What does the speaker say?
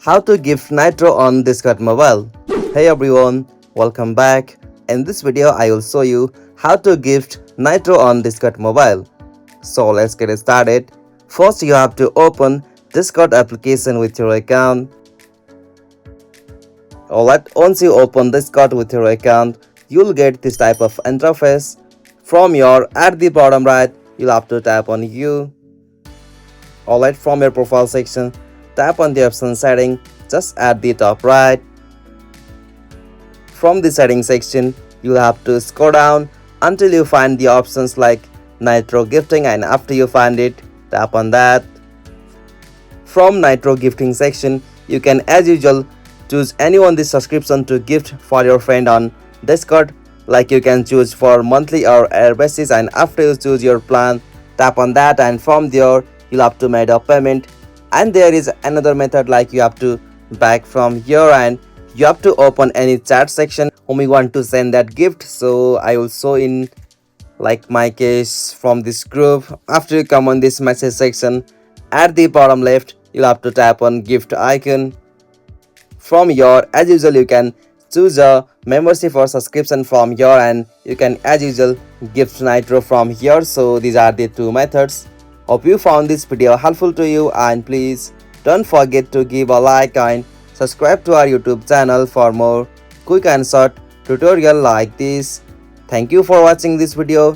How to gift Nitro on Discord mobile. Hey everyone, welcome back. In this video I will show you how to gift Nitro on Discord mobile. So let's get started. First you have to open Discord application with your account. Alright, once you open Discord with your account, you'll get this type of interface. From your at the bottom right, you'll have to tap on you. Alright, from your profile section, tap on the option setting just at the top right. From the settings section, you'll have to scroll down until you find the options like Nitro gifting, and after you find it, tap on that. From Nitro gifting section, you can as usual choose any one the subscription to gift for your friend on Discord. Like you can choose for monthly or year basis, and after you choose your plan, tap on that, and from there you'll have to make a payment. And there is another method, like you have to back from here and you have to open any chat section whom you want to send that gift. So I will show in like my case from this group. After you come on this message section, at the bottom left you'll have to tap on gift icon. From here as usual you can choose a membership or subscription from here, and you can as usual gift Nitro from here. So these are the two methods. Hope you found this video helpful to you, and please don't forget to give a like and subscribe to our YouTube channel for more quick and short tutorial like this. Thank you for watching this video.